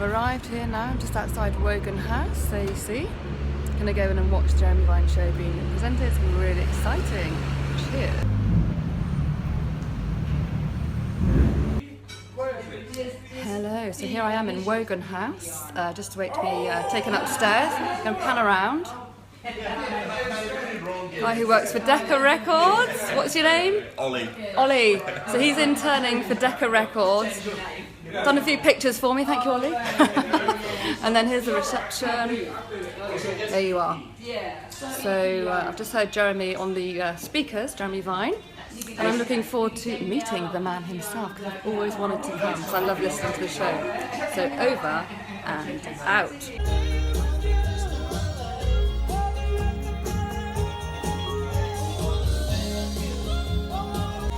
arrived here now. I'm just outside Wogan House, there you see. Gonna go in and watch the Jeremy Vine show being presented. It's really exciting. Cheers. Hello, so here I am in Wogan House, just to wait to be taken upstairs. I'm going to pan around. Guy who works for Decca Records. What's your name? Ollie. Ollie. So he's interning for Decca Records. Done a few pictures for me, thank you, Ollie. And then here's the reception. There you are. So I've just heard Jeremy on the speakers, Jeremy Vine. And I'm looking forward to meeting the man himself, because I've always wanted to come, because I love listening to the show. So over and out.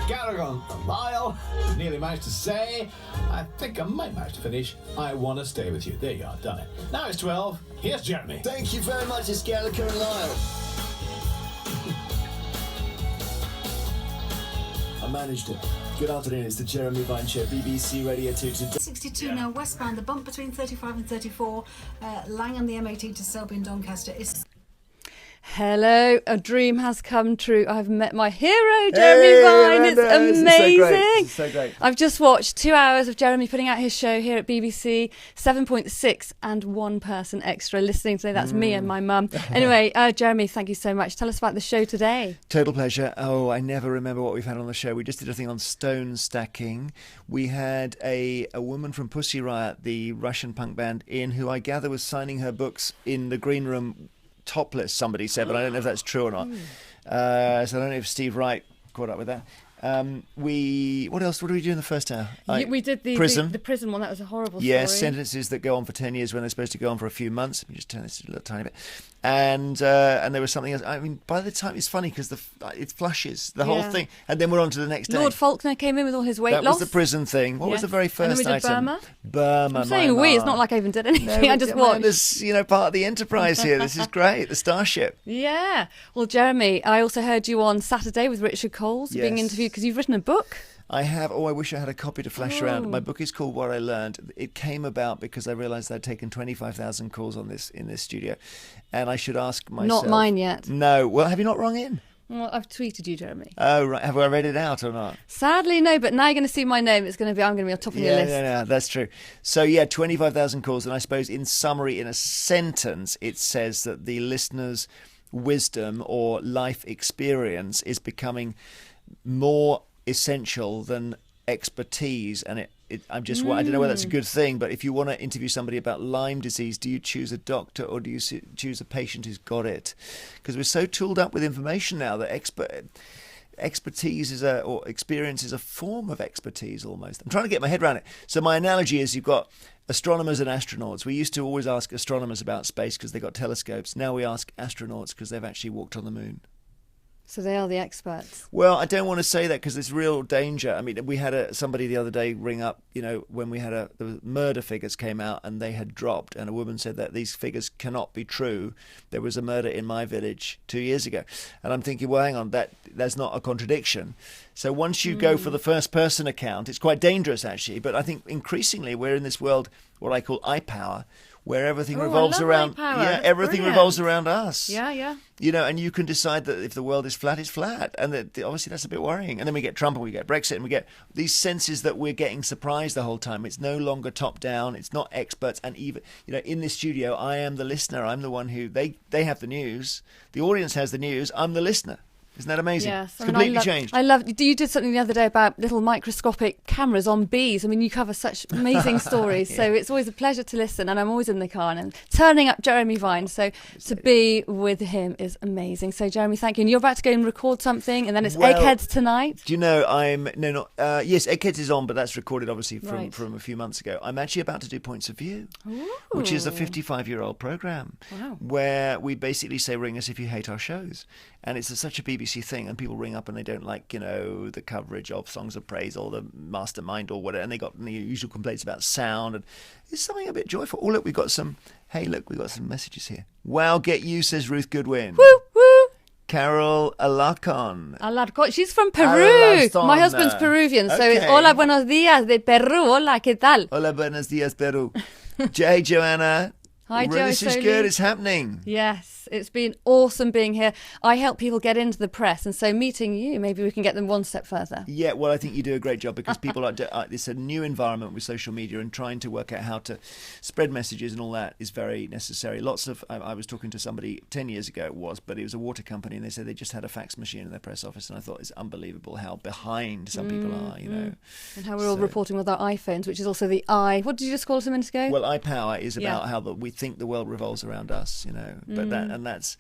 Gallagher from Lyle, nearly managed to say, I think I might manage to finish, I want to stay with you. There you are, done it. Now it's 12, here's Jeremy. Thank you very much, it's Gallagher and Lyle. I managed it. Good afternoon, it's the Jeremy Vine Show, BBC Radio 2 today. 62 now westbound, the bump between 35 and 34, Langham, the M18 to Selby and Doncaster is... Hello, a dream has come true. I've met my hero, Jeremy Vine. It's amazing. It's so great. I've just watched 2 hours of Jeremy putting out his show here at BBC. 7.6 and one person extra listening today. That's me and my mum. Anyway, Jeremy, thank you so much. Tell us about the show today. Total pleasure. Oh, I never remember what we've had on the show. We just did a thing on stone stacking. We had a woman from Pussy Riot, the Russian punk band, in who I gather was signing her books in the green room topless, somebody said, but I don't know if that's true or not. So I don't know if Steve Wright caught up with that. What else? What did we do in the first hour? We did the prison one. That was a horrible story. Yes, sentences that go on for 10 years when they're supposed to go on for a few months. Let me just turn this a little tiny bit. And there was something else. I mean, by the time it's funny because it flushes the whole thing, and then we're on to the next day. Lord Faulkner came in with all his weight loss. That was the prison thing. What was the very first and then we did item? Burma. I'm saying we. It's not like I even did anything. No, I just watched. This, part of the enterprise here. This is great. The Starship. Yeah. Well, Jeremy, I also heard you on Saturday with Richard Coles being interviewed because you've written a book. I have. I wish I had a copy to flash around. My book is called What I Learned. It came about because I realised I'd taken 25,000 calls on this in this studio, and I should ask myself. Not mine yet. No. Well, have you not rung in? Well, I've tweeted you, Jeremy. Oh, right. Have I read it out or not? Sadly, no. But now you're going to see my name. I'm going to be on top of your list. Yeah, that's true. So 25,000 calls, and I suppose in summary, in a sentence, it says that the listener's wisdom or life experience is becoming more essential than expertise, and I don't know whether that's a good thing, but if you want to interview somebody about Lyme disease, do you choose a doctor or do you choose a patient who's got it? Because we're so tooled up with information now that expertise or experience is a form of expertise almost. I'm trying to get my head around it. So my analogy is you've got astronomers and astronauts. We used to always ask astronomers about space because they got telescopes. Now we ask astronauts because they've actually walked on the moon. So they are the experts. Well, I don't want to say that because there's real danger. I mean, we had somebody the other day ring up, when we had the murder figures came out and they had dropped, and a woman said that these figures cannot be true. There was a murder in my village 2 years ago. And I'm thinking, well, hang on, that's not a contradiction. So once you go for the first person account, it's quite dangerous actually. But I think increasingly we're in this world, what I call iPower, where everything revolves around everything revolves around us. Yeah. And you can decide that if the world is flat, it's flat, and obviously that's a bit worrying. And then we get Trump and we get Brexit and we get these senses that we're getting surprised the whole time. It's no longer top down. It's not experts. And even in this studio, I am the listener. I'm the one who they have the news. The audience has the news. I'm the listener. Isn't that amazing? Yes. It's completely changed. I love. You did something the other day about little microscopic cameras on bees. I mean, you cover such amazing stories. So it's always a pleasure to listen. And I'm always in the car and I'm turning up Jeremy Vine. So to be with him is amazing. So Jeremy, thank you. And you're about to go and record something, and then it's Eggheads tonight. Do you know yes, Eggheads is on, but that's recorded obviously from a few months ago. I'm actually about to do Points of View, which is a 55-year-old program where we basically say ring us if you hate our shows. And it's such a BBC thing, and people ring up and they don't like, the coverage of Songs of Praise or the Mastermind or whatever, and they got the usual complaints about sound, and it's something a bit joyful. Oh, look, we've got some messages here. Wow, get you, says Ruth Goodwin. Woo, woo. Carol Alarcon. She's from Peru. My husband's Peruvian, so it's Hola, buenos días de Peru. Hola, ¿qué tal? Hola, buenos días, Peru. Hey, Joanna. Hi, Well, Joe. this is Soli. good. It's happening. Yes, it's been awesome being here. I help people get into the press, and so meeting you, maybe we can get them one step further. Yeah, well, I think you do a great job because people it's a new environment with social media, and trying to work out how to spread messages and all that is very necessary. Lots of I was talking to somebody 10 years ago, but it was a water company, and they said they just had a fax machine in their press office, and I thought it's unbelievable how behind some people are, you know. And how we're all reporting with our iPhones, which is also the I. What did you just call us a minute ago? Well, iPower is about Yeah. how we think the world revolves around us, you know. But that's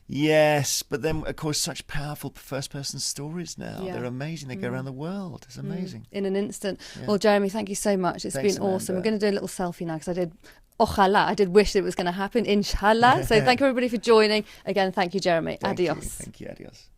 yes. But then, of course, such powerful first-person stories now. Yeah. They're amazing. They go around the world. It's amazing. In an instant. Yeah. Well, Jeremy, thank you so much. It's Thanks, been awesome. Amanda. We're going to do a little selfie now because I did. Ojalá. I did wish it was going to happen. Inshallah. So thank you everybody for joining. Again, thank you, Jeremy. Thank you. Adios. Thank you. Adios.